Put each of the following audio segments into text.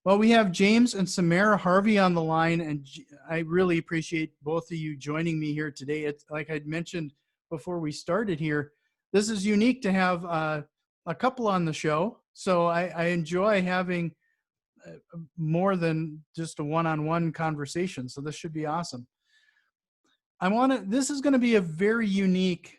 Well, we have James and Samera Harvey on the line, and I really appreciate both of you joining me here today. It's like I'd mentioned before we started here, this is unique to have a couple on the show. So I enjoy having more than just a one-on-one conversation. So this should be awesome. This is going to be a very unique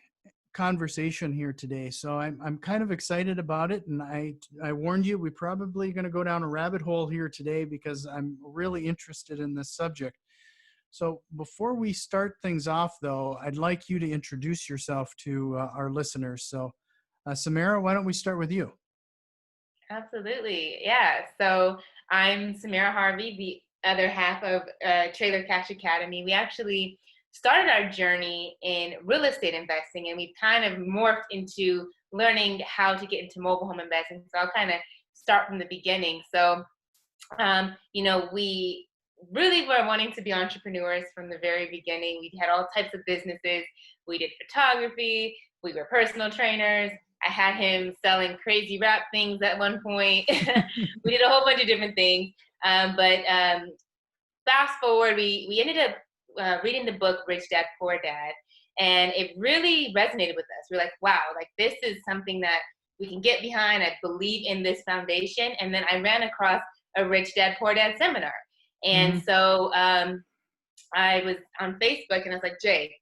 conversation here today. So I'm kind of excited about it. And I warned you, we're probably going to go down a rabbit hole here today because I'm really interested in this subject. So before we start things off though, I'd like you to introduce yourself to our listeners. So Samera, why don't we start with you? Absolutely. Yeah. So I'm Samera Harvey, the other half of Trailer Cash Academy. We actually started our journey in real estate investing, and we've kind of morphed into learning how to get into mobile home investing. So I'll kind of start from the beginning. So, we really were wanting to be entrepreneurs from the very beginning. We had all types of businesses. We did photography. We were personal trainers. I had him selling crazy rap things at one point. We did a whole bunch of different things. But fast forward, we ended up reading the book Rich Dad Poor Dad, and it really resonated with us. We're like, wow, like this is something that we can get behind. I believe in this foundation. And then I ran across a Rich Dad Poor Dad seminar. And so I was on Facebook and I was like, Jay,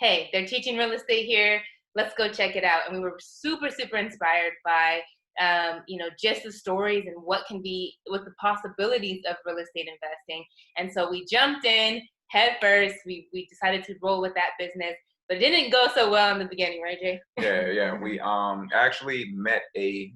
hey, they're teaching real estate here. Let's go check it out. And we were super, super inspired by, just the stories and what the possibilities of real estate investing. And so we jumped in head first. We decided to roll with that business, but it didn't go so well in the beginning, right, Jay? Yeah. We actually met a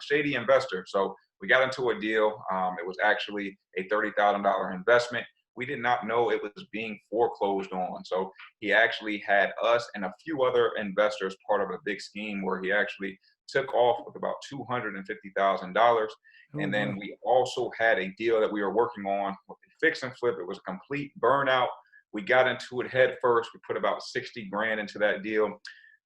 shady investor. So we got into a deal. It was actually a $30,000 investment. We did not know it was being foreclosed on. So he actually had us and a few other investors part of a big scheme where he actually took off with about $250,000. And then we also had a deal that we were working on with the fix and flip. It was a complete burnout. We got into it head first. We put about 60 grand into that deal.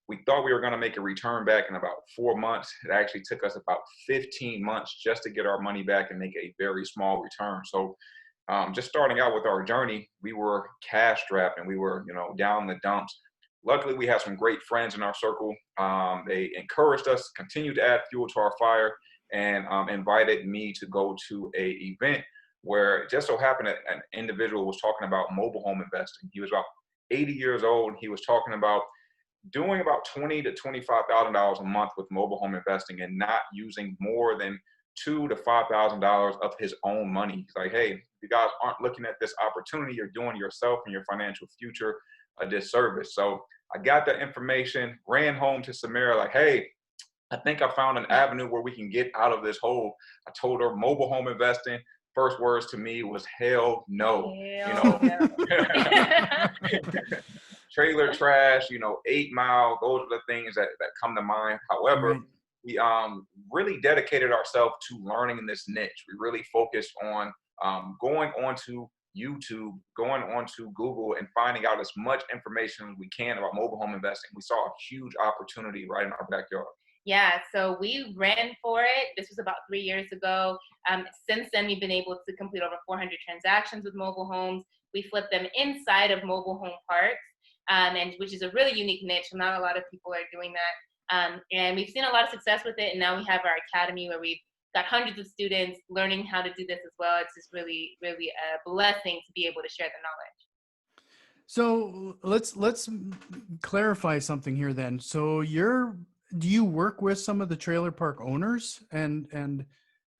We thought we were going to make a return back in about 4 months. It actually took us about 15 months just to get our money back and make a very small return. So just starting out with our journey, we were cash strapped and we were, down the dumps. Luckily, we had some great friends in our circle. They encouraged us, continued to add fuel to our fire, and invited me to go to a event where it just so happened that an individual was talking about mobile home investing. He was about 80 years old, and he was talking about doing about $20,000 to $25,000 a month with mobile home investing and not using more than $2,000 to $5,000 of his own money. He's like, hey, if you guys aren't looking at this opportunity, you're doing yourself and your financial future a disservice. So I got that information, ran home to Samera, like, hey, I think I found an avenue where we can get out of this hole. I told her mobile home investing. First words to me was hell no. No. Trailer trash, 8 Mile, those are the things that come to mind. However, we really dedicated ourselves to learning in this niche. We really focused on going onto YouTube, going onto Google and finding out as much information as we can about mobile home investing. We saw a huge opportunity right in our backyard. Yeah, so we ran for it. This was about 3 years ago. Since then, we've been able to complete over 400 transactions with mobile homes. We flip them inside of mobile home parks, and which is a really unique niche. Not a lot of people are doing that. And we've seen a lot of success with it. And now we have our academy where we've got hundreds of students learning how to do this as well. It's just really, really a blessing to be able to share the knowledge. So let's clarify something here then. So do you work with some of the trailer park owners and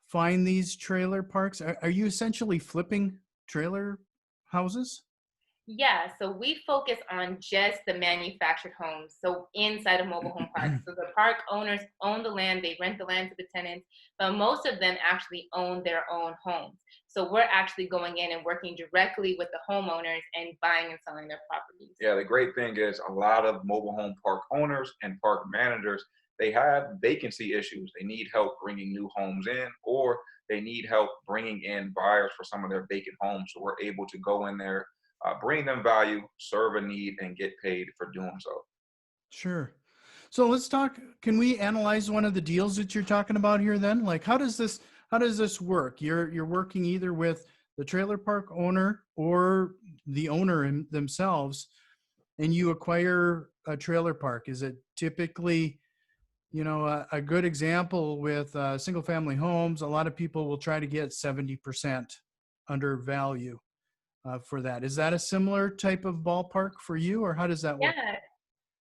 find these trailer parks? Are you essentially flipping trailer houses? Yeah, so we focus on just the manufactured homes, so inside of mobile home parks. So the park owners own the land, they rent the land to the tenants, but most of them actually own their own homes. So we're actually going in and working directly with the homeowners and buying and selling their properties. Yeah, the great thing is a lot of mobile home park owners and park managers, they have vacancy issues. They need help bringing new homes in, or they need help bringing in buyers for some of their vacant homes. So we're able to go in there, bring them value, serve a need, and get paid for doing so. Sure. So let's talk, can we analyze one of the deals that you're talking about here then? Like how does this how does this work? You're working either with the trailer park owner or the owner themselves, and you acquire a trailer park. Is it typically, a good example with single family homes? A lot of people will try to get 70% under value for that. Is that a similar type of ballpark for you, or how does that work? Yeah.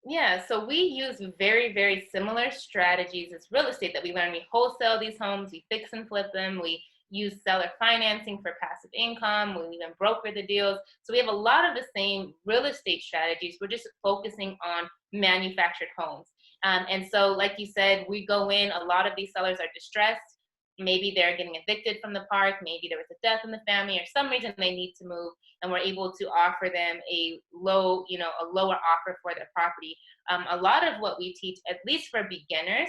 Yeah, so we use very, very similar strategies as real estate that we learn. We wholesale these homes, we fix and flip them, we use seller financing for passive income, we even broker the deals. So we have a lot of the same real estate strategies. We're just focusing on manufactured homes. And so, like you said, we go in, a lot of these sellers are distressed. Maybe they're getting evicted from the park, maybe there was a death in the family, or some reason they need to move, and we're able to offer them a lower offer for their property. A lot of what we teach, at least for beginners,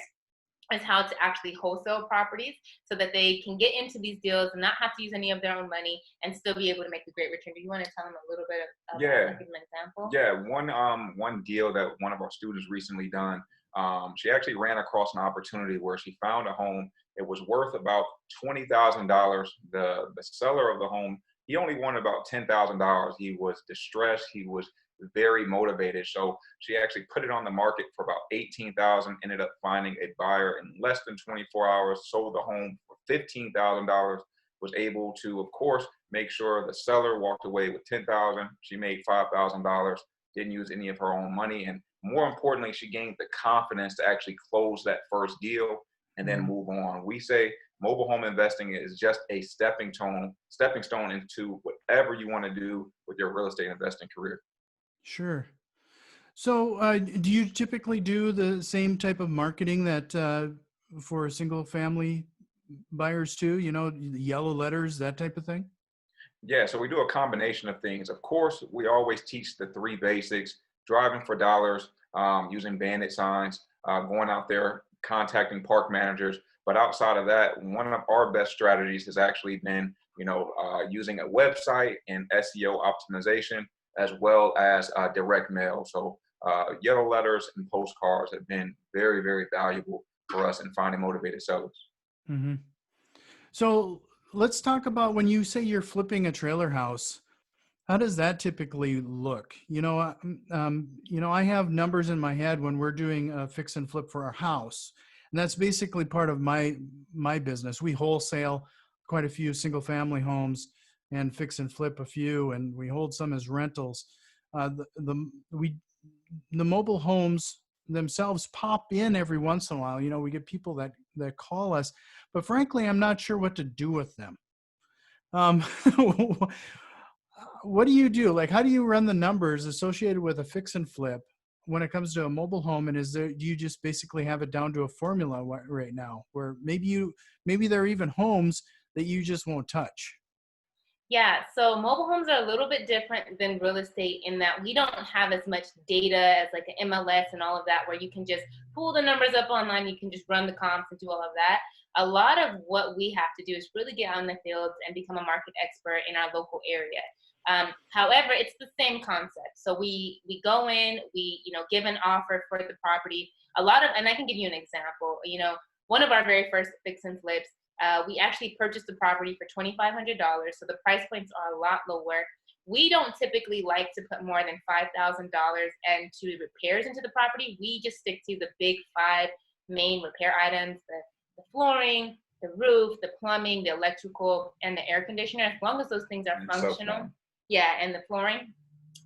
is how to actually wholesale properties so that they can get into these deals and not have to use any of their own money and still be able to make a great return. Do you want to tell them a little bit of that, Yeah, like, give them an example? yeah. One deal that one of our students recently done. She actually ran across an opportunity where she found a home. It was worth about $20,000. The seller of the home, he only wanted about $10,000. He was distressed. He was very motivated. So she actually put it on the market for about 18,000. Ended up finding a buyer in less than 24 hours. Sold the home for $15,000. Was able to, of course, make sure the seller walked away with 10,000. She made $5,000. Didn't use any of her own money, and more importantly, she gained the confidence to actually close that first deal and then Mhm. move on. We say mobile home investing is just a stepping stone into whatever you want to do with your real estate investing career. Sure. So, do you typically do the same type of marketing that for single family buyers too? The yellow letters, that type of thing? Yeah, so we do a combination of things. Of course, we always teach the three basics: driving for dollars, using bandit signs, going out there, contacting park managers. But outside of that, one of our best strategies has actually been, using a website and SEO optimization, as well as direct mail. So yellow letters and postcards have been very, very valuable for us in finding motivated sellers. Hmm. So, let's talk about when you say you're flipping a trailer house. How does that typically look? I have numbers in my head when we're doing a fix and flip for our house, and that's basically part of my business. We wholesale quite a few single family homes and fix and flip a few, and we hold some as rentals. The mobile homes themselves pop in every once in a while. We get people that call us, but frankly, I'm not sure what to do with them. Um, what do you do? Like, how do you run the numbers associated with a fix and flip when it comes to a mobile home? And do you just basically have it down to a formula right now, where maybe there are even homes that you just won't touch? Yeah, so mobile homes are a little bit different than real estate in that we don't have as much data as like an MLS and all of that, where you can just pull the numbers up online, you can just run the comps and do all of that. A lot of what we have to do is really get out in the fields and become a market expert in our local area. However, it's the same concept. So we go in, we give an offer for the property. And I can give you an example. One of our very first fix and flips, we actually purchased the property for $2,500, so the price points are a lot lower. We don't typically like to put more than $5,000 into repairs into the property. We just stick to the big five main repair items: the flooring, the roof, the plumbing, the electrical, and the air conditioner. As long as those things are And so functional, yeah, and the flooring.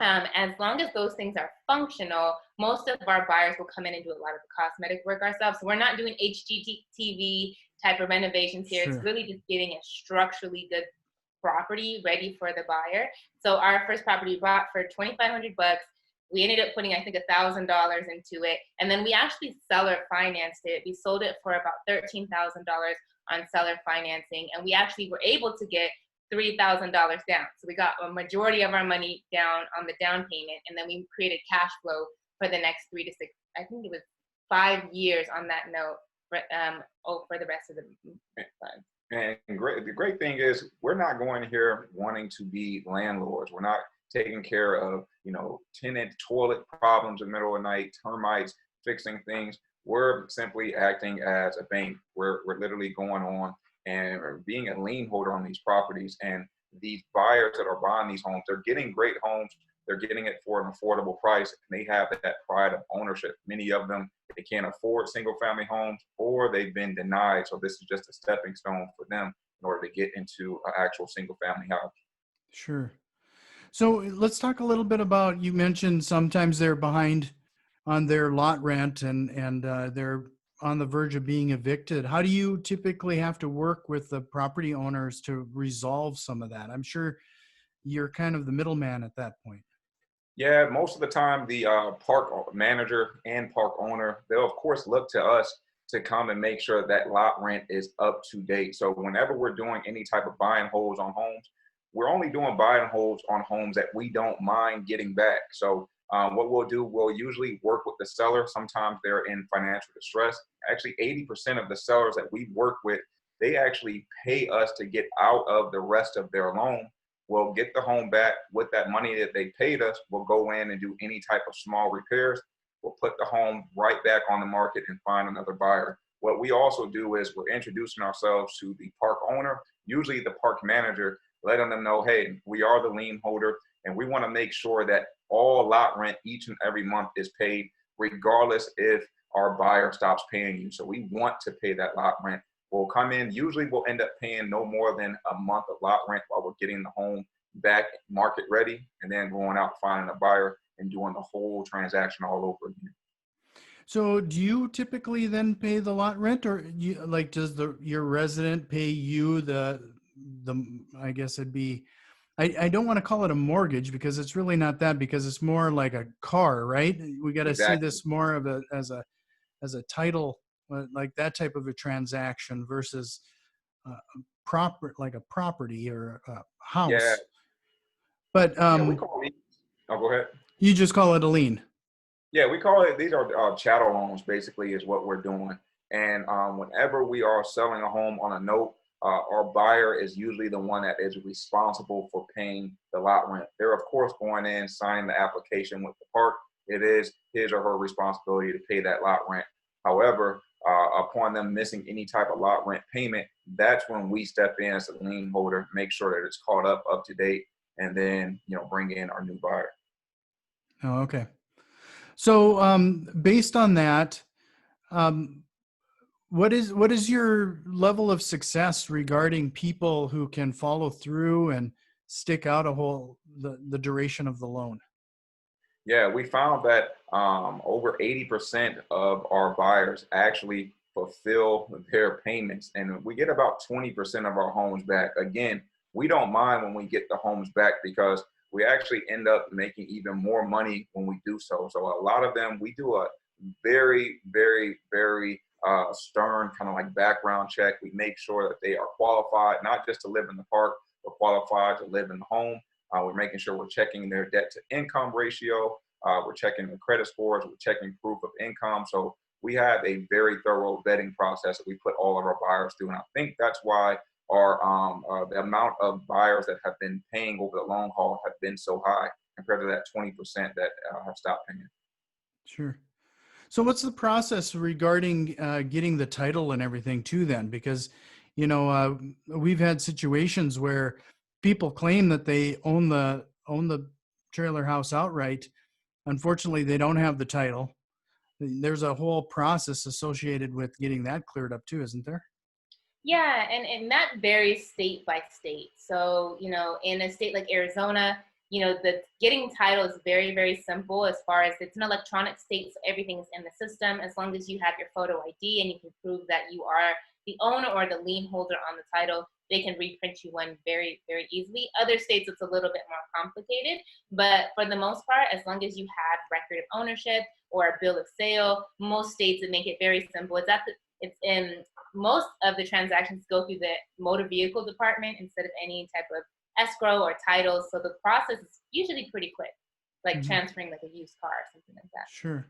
As long as those things are functional, most of our buyers will come in and do a lot of the cosmetic work ourselves. So we're not doing HGTV type of renovations here. It's Sure. really just getting a structurally good property ready for the buyer. So our first property we bought for 2,500 bucks. We ended up putting, I think, $1,000 into it, and then we actually seller financed it. We sold it for about $13,000 on seller financing, and we actually were able to get $3,000 down. So we got a majority of our money down on the down payment, and then we created cash flow for the next 3 to 6. I think it was 5 years on that note for the rest of the fund. And the great thing is we're not going here wanting to be landlords. We're not taking care of, tenant toilet problems in the middle of the night, termites, fixing things. We're simply acting as a bank. We're literally going on and being a lien holder on these properties. And these buyers that are buying these homes, they're getting great homes. They're getting it for an affordable price, and they have that pride of ownership. Many of them, they can't afford single family homes, or they've been denied. So this is just a stepping stone for them in order to get into an actual single family house. Sure. So let's talk a little bit about, you mentioned sometimes they're behind on their lot rent and they're on the verge of being evicted. How do you typically have to work with the property owners to resolve some of that? I'm sure you're kind of the middleman at that point. Yeah, most of the time, the park manager and park owner, they'll of course look to us to come and make sure that lot rent is up to date. So whenever we're doing any type of buy and holds on homes, we're only doing buy and holds on homes that we don't mind getting back. So what we'll do, we'll usually work with the seller. Sometimes they're in financial distress. Actually, 80% of the sellers that we work with, they actually pay us to get out of the rest of their loan. We'll get the home back with that money that they paid us. We'll go in and do any type of small repairs. We'll put the home right back on the market and find another buyer. What we also do is we're introducing ourselves to the park owner, usually the park manager, letting them know, hey, we are the lien holder, and we want to make sure that all lot rent each and every month is paid, regardless if our buyer stops paying you. So we want to pay that lot rent. We'll come in, usually we'll end up paying no more than a month of lot rent while we're getting the home back market ready, and then going out finding a buyer and doing the whole transaction all over again. So do you typically then pay the lot rent, or does your resident pay you the I guess it'd be, I don't want to call it a mortgage because it's really not that, because it's more like a car, right? We got to see Exactly. this more of as a title, like that type of a transaction versus like a property or a Yeah, house. But yeah, we call these. Oh, go ahead. you just call it a lien. Yeah, we call it, these are chattel loans, basically, is what we're doing. And whenever we are selling a home on a note, our buyer is usually the one that is responsible for paying the lot rent. They're, of course, going in, signing the application with the park. It is his or her responsibility to pay that lot rent. However, upon them missing any type of lot rent payment, that's when we step in as a lien holder, make sure that it's caught up to date, and then bring in our new buyer. Oh, okay. So based on that, um, what is your level of success regarding people who can follow through and stick out the duration of the loan? Yeah, we found that over 80% of our buyers actually fulfill their payments, and we get about 20% of our homes back. Again, we don't mind when we get the homes back because we actually end up making even more money when we do so. So a lot of them, we do a very, very, very stern kind of like background check. We make sure that they are qualified, not just to live in the park, but qualified to live in the home. We're making sure we're checking their debt to income ratio. We're checking the credit scores. We're checking proof of income. So we have a very thorough vetting process that we put all of our buyers through. And I think that's why the amount of buyers that have been paying over the long haul have been so high compared to that 20% that have stopped paying. Sure. So what's the process regarding getting the title and everything too then? Because, we've had situations where people claim that they own the trailer house outright. Unfortunately, they don't have the title. There's a whole process associated with getting that cleared up too, isn't there? Yeah, and that varies state by state. So, in a state like Arizona, the getting title is very, very simple as far as it's an electronic state, so everything's in the system. As long as you have your photo ID and you can prove that you are the owner or the lien holder on the title, they can reprint you one very, very easily. Other states, it's a little bit more complicated, but for the most part, as long as you have record of ownership or a bill of sale, most states would make it very simple. It's in most of the transactions go through the motor vehicle department instead of any type of escrow or titles. So the process is usually pretty quick, like Hmm. transferring like a used car or something like that. Sure.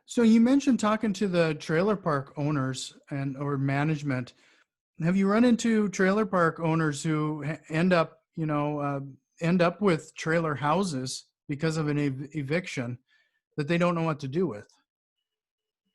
So you mentioned talking to the trailer park owners or management. Have you run into trailer park owners who end up with trailer houses because of an eviction that they don't know what to do with?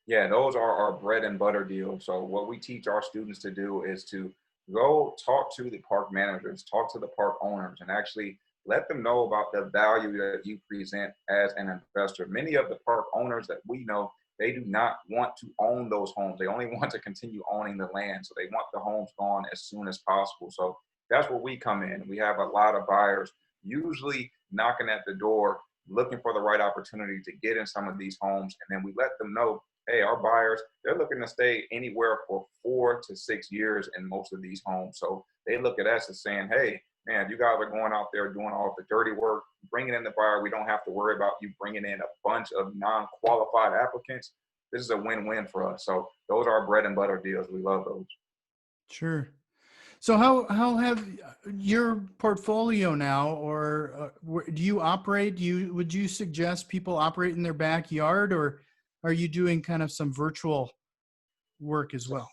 Yeah, those are our bread and butter deals. So what we teach our students to do is to go talk to the park managers, talk to the park owners, and actually let them know about the value that you present as an investor. Many of the park owners that we know, they do not want to own those homes. They only want to continue owning the land. So they want the homes gone as soon as possible. So that's where we come in. We have a lot of buyers usually knocking at the door, looking for the right opportunity to get in some of these homes. And then we let them know, hey, our buyers, they're looking to stay anywhere for 4 to 6 years in most of these homes. So they look at us as saying, hey, man, you guys are going out there doing all the dirty work, bringing in the buyer. We don't have to worry about you bringing in a bunch of non-qualified applicants. This is a win-win for us. So those are our bread and butter deals. We love those. Sure. So how have your portfolio now, or do you operate? Would you suggest people operate in their backyard, or are you doing kind of some virtual work as well?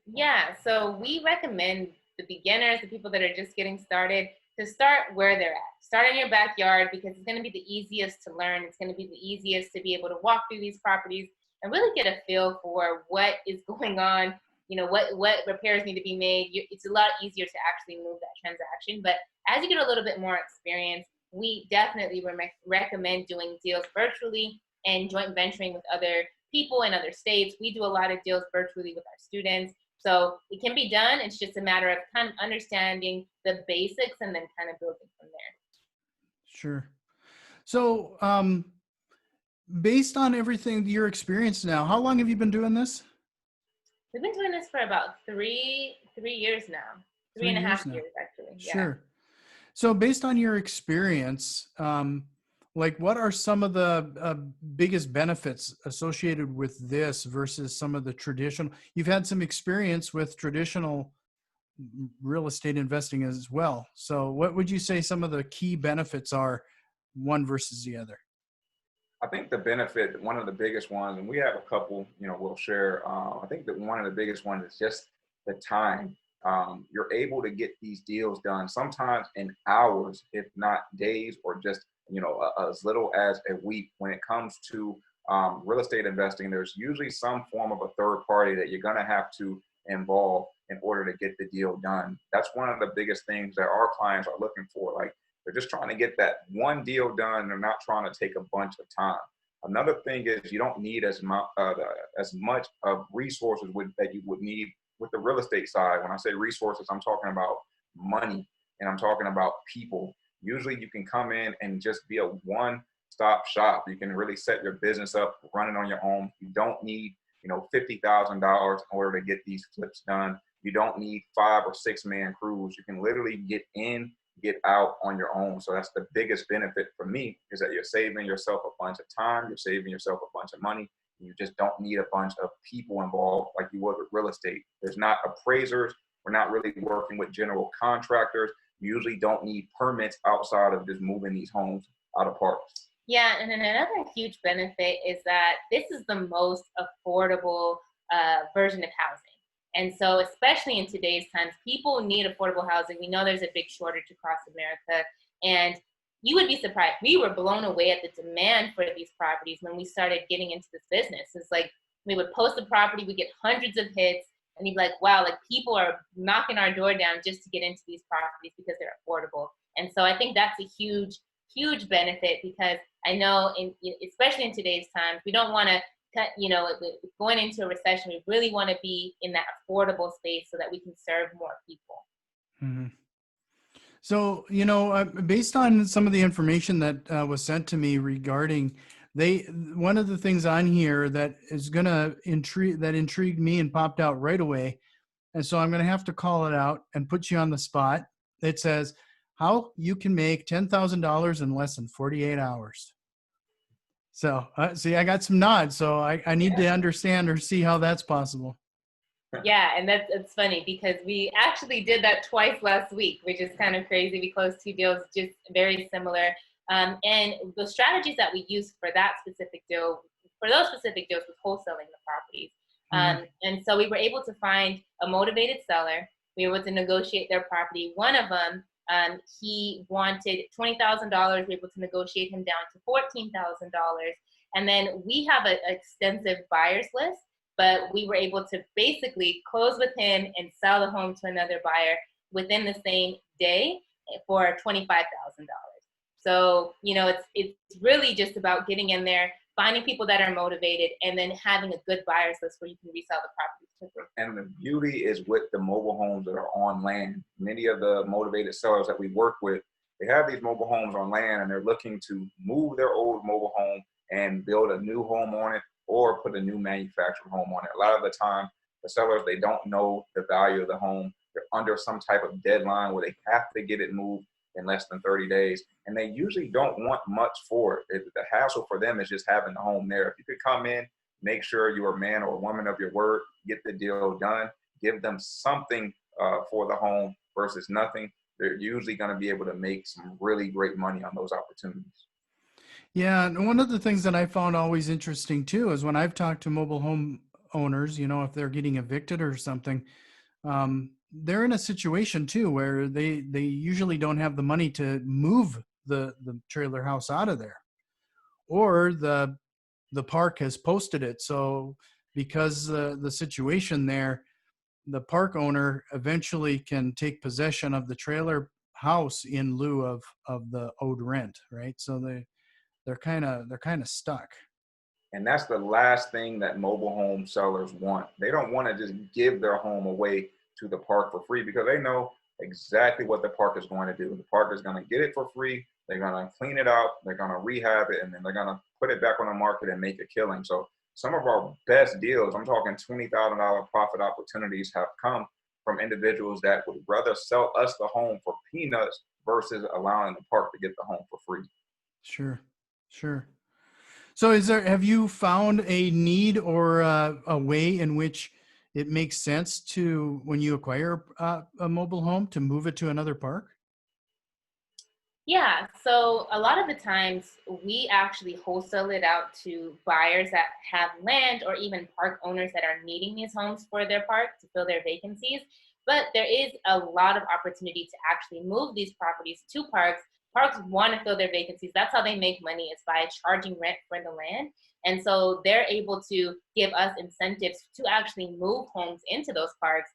Yeah, so we recommend the beginners, the people that are just getting started, to start where they're at. Start in your backyard because it's going to be the easiest to learn. It's going to be the easiest to be able to walk through these properties and really get a feel for what is going on. You know, what repairs need to be made. It's a lot easier to actually move that transaction. But as you get a little bit more experience, we definitely recommend doing deals virtually and joint venturing with other people in other states. We do a lot of deals virtually with our students. So it can be done. It's just a matter of kind of understanding the basics and then kind of building from there. Sure. So, based on everything your experience now, how long have you been doing this? We've been doing this for about three years now. Three 3 and a years half now. years, actually. Yeah. Sure. So based on your experience, like what are some of the biggest benefits associated with this versus some of the traditional? You've had some experience with traditional real estate investing as well. So what would you say some of the key benefits are, one versus the other? I think the benefit, one of the biggest ones, and we have a couple, we'll share. I think that one of the biggest ones is just the time. You're able to get these deals done sometimes in hours, if not days, or just, as little as a week. When it comes to real estate investing, there's usually some form of a third party that you're going to have to involve in order to get the deal done. That's one of the biggest things that our clients are looking for. Like, they're just trying to get that one deal done. They're not trying to take a bunch of time. Another thing is you don't need as much of resources that you would need with the real estate side. When I say resources, I'm talking about money and I'm talking about people. Usually you can come in and just be a one-stop shop. You can really set your business up, running on your own. You don't need, $50,000 in order to get these flips done. You don't need 5 or 6 man crews. You can literally get in, get out on your own. So that's the biggest benefit for me, is that you're saving yourself a bunch of time, you're saving yourself a bunch of money. You just don't need a bunch of people involved like you would with real estate. There's not appraisers. We're not really working with general contractors. You usually don't need permits outside of just moving these homes out of parks. Yeah, and then another huge benefit is that this is the most affordable version of housing. And so, especially in today's times, people need affordable housing. We know there's a big shortage across America. And you would be surprised. We were blown away at the demand for these properties when we started getting into this business. It's like we would post a property, we get hundreds of hits, and you'd be like, wow, like people are knocking our door down just to get into these properties because they're affordable. And so I think that's a huge, huge benefit, because I know, especially in today's times, we don't want to going into a recession. We really want to be in that affordable space so that we can serve more people. Mm-hmm. So, based on some of the information that was sent to me regarding one of the things on here that is going to intrigued me and popped out right away. And so I'm going to have to call it out and put you on the spot. It says how you can make $10,000 in less than 48 hours. So see, I got some nods. So I need to understand or see how that's possible. Yeah, and it's funny because we actually did that twice last week, which is kind of crazy. We closed 2 deals just very similar. And the strategies that we used for those specific deals was wholesaling the properties. And so we were able to find a motivated seller. We were able to negotiate their property. One of them, he wanted $20,000. We were able to negotiate him down to $14,000. And then we have an extensive buyers list, but we were able to basically close with him and sell the home to another buyer within the same day for $25,000. So, it's really just about getting in there, finding people that are motivated, and then having a good buyers list where you can resell the property quickly. And the beauty is with the mobile homes that are on land. Many of the motivated sellers that we work with, they have these mobile homes on land and they're looking to move their old mobile home and build a new home on it or put a new manufactured home on it. A lot of the time, the sellers, they don't know the value of the home. They're under some type of deadline where they have to get it moved in less than 30 days. And they usually don't want much for it. The hassle for them is just having the home there. If you could come in, make sure you're a man or a woman of your word, get the deal done, give them something for the home versus nothing, they're usually going to be able to make some really great money on those opportunities. Yeah, and one of the things that I found always interesting too is when I've talked to mobile home owners, if they're getting evicted or something, they're in a situation too where they usually don't have the money to move the trailer house out of there, or the park has posted it. So because the situation there, the park owner eventually can take possession of the trailer house in lieu of the owed rent, right? So they're kind of stuck. And that's the last thing that mobile home sellers want. They don't want to just give their home away to the park for free because they know exactly what the park is going to do. The park is going to get it for free. They're going to clean it out. They're going to rehab it, and then they're going to put it back on the market and make a killing. So some of our best deals, I'm talking $20,000 profit opportunities, have come from individuals that would rather sell us the home for peanuts versus allowing the park to get the home for free. Sure. So have you found a need or a way in which it makes sense to, when you acquire a mobile home, to move it to another park? Yeah, so a lot of the times we actually wholesale it out to buyers that have land or even park owners that are needing these homes for their park to fill their vacancies. But there is a lot of opportunity to actually move these properties to parks. Parks want to fill their vacancies. That's how they make money, is by charging rent for the land. And so they're able to give us incentives to actually move homes into those parks.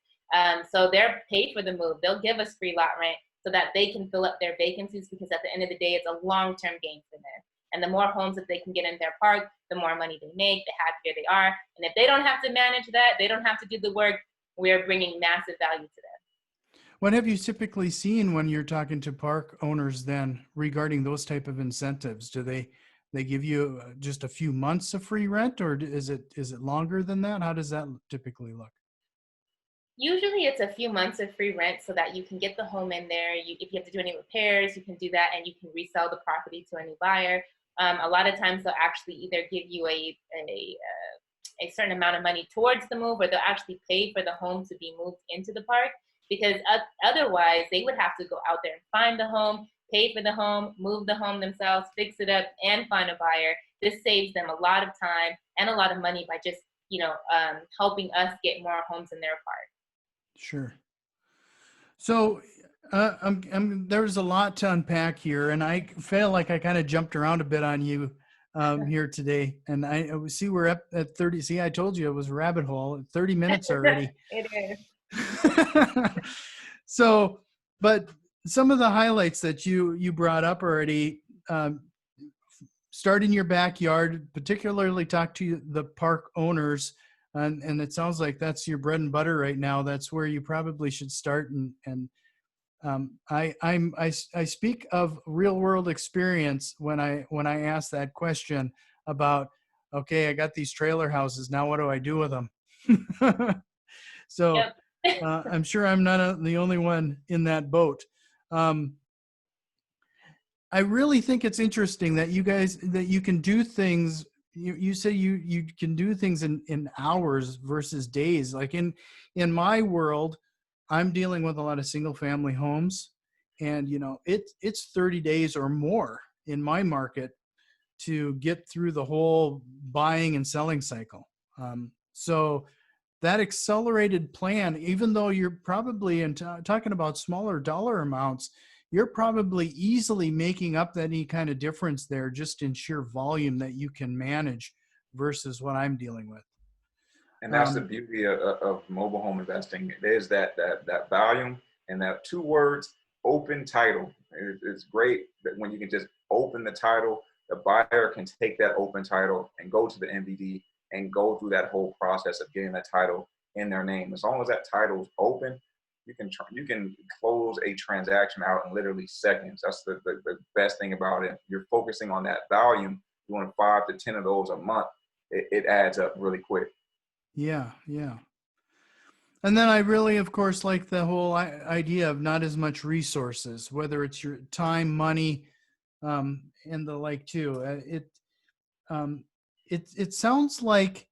So they're paid for the move. They'll give us free lot rent so that they can fill up their vacancies, because at the end of the day, it's a long-term gain for them. And the more homes that they can get in their park, the more money they make, the happier they are. And if they don't have to manage that, they don't have to do the work, we're bringing massive value to them. What have you typically seen when you're talking to park owners then regarding those type of incentives? Do they give you just a few months of free rent, or is it longer than that? How does that typically look? Usually it's a few months of free rent so that you can get the home in there. If you have to do any repairs, you can do that, and you can resell the property to a new buyer. A lot of times they'll actually either give you a certain amount of money towards the move, or they'll actually pay for the home to be moved into the park, because otherwise they would have to go out there and find the home, pay for the home, move the home themselves, fix it up, and find a buyer. This saves them a lot of time and a lot of money by just helping us get more homes in their park. Sure. So there's a lot to unpack here, and I feel like I kind of jumped around a bit on you here today. And I see we're up at 30. See, I told you it was a rabbit hole. 30 minutes already. It is. So, but some of the highlights that you brought up already, start in your backyard, particularly talk to the park owners. And it sounds like that's your bread and butter right now. That's where you probably should start. And I speak of real world experience when I ask that question about, okay, I got these trailer houses. Now what do I do with them? So Yep. I'm sure I'm not the only one in that boat. I really think it's interesting that you can do things. You say you can do things in hours versus days. Like in my world, I'm dealing with a lot of single family homes, and it's 30 days or more in my market to get through the whole buying and selling cycle. So that accelerated plan, even though you're probably talking about smaller dollar amounts, you're probably easily making up any kind of difference there just in sheer volume that you can manage versus what I'm dealing with. And that's the beauty of mobile home investing. There's that volume and that two words, open title. It's great that when you can just open the title, the buyer can take that open title and go to the MVD and go through that whole process of getting that title in their name. As long as that title is open, you can close a transaction out in literally seconds. That's the best thing about it. You're focusing on that volume, doing 5 to 10 of those a month. It adds up really quick. Yeah, yeah. And then I really, of course, like the whole idea of not as much resources, whether it's your time, money, and the like too. It sounds like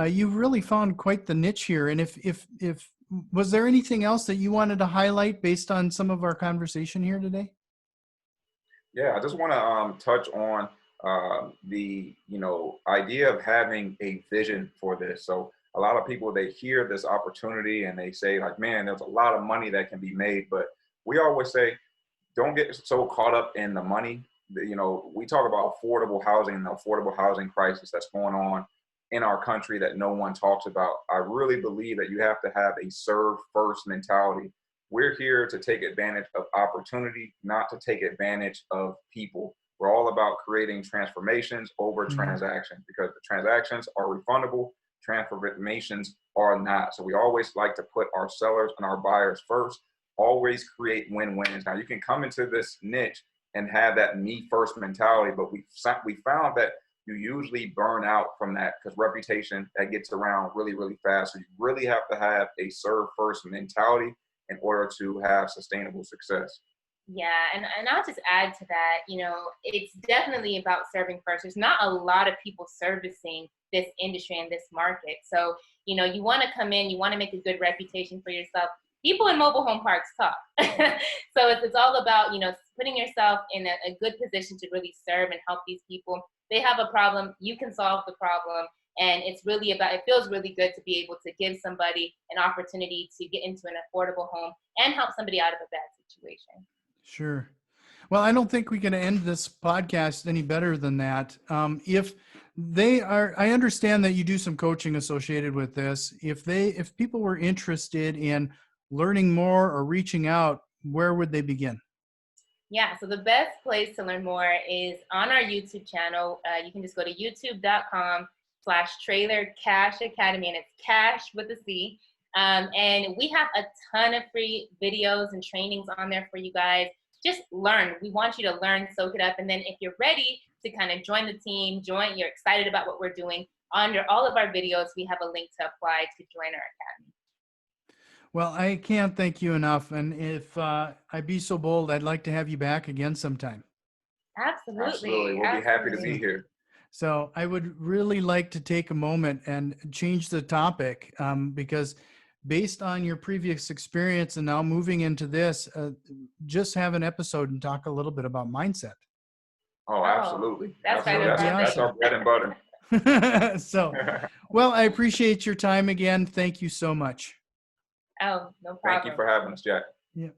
you've really found quite the niche here. And if was there anything else that you wanted to highlight based on some of our conversation here today? Yeah, I just want to touch on the idea of having a vision for this. So a lot of people, they hear this opportunity and they say like, man, there's a lot of money that can be made. But we always say, don't get so caught up in the money. We talk about affordable housing and the affordable housing crisis that's going on in our country that no one talks about. I really believe that you have to have a serve first mentality. We're here to take advantage of opportunity, not to take advantage of people. We're all about creating transformations over transactions, because the transactions are refundable, transformations are not. So we always like to put our sellers and our buyers first, always create win-wins. Now you can come into this niche and have that me first mentality, but we found that you usually burn out from that because reputation, that gets around really, really fast. So you really have to have a serve first mentality in order to have sustainable success. Yeah, and I'll just add to that, it's definitely about serving first. There's not a lot of people servicing this industry and this market. So, you want to come in, you want to make a good reputation for yourself. People in mobile home parks talk. So it's all about, putting yourself in a good position to really serve and help these people. They have a problem, you can solve the problem. And it feels really good to be able to give somebody an opportunity to get into an affordable home and help somebody out of a bad situation. Sure. Well, I don't think we can end this podcast any better than that. I understand that you do some coaching associated with this. If people were interested in learning more or reaching out, where would they begin? Yeah, so the best place to learn more is on our YouTube channel. You can just go to youtube.com/Trailer Cash Academy, and it's cash with a C. And we have a ton of free videos and trainings on there for you guys. Just learn. We want you to learn, soak it up. And then if you're ready to kind of join the team, you're excited about what we're doing, under all of our videos, we have a link to apply to join our academy. Well, I can't thank you enough. And if I'd be so bold, I'd like to have you back again sometime. Absolutely. We'll be happy to be here. So I would really like to take a moment and change the topic because based on your previous experience and now moving into this, just have an episode and talk a little bit about mindset. Oh, absolutely. That's our bread and butter. So, well, I appreciate your time again. Thank you so much. Oh, no problem. Thank you for having us, Jack. Yeah.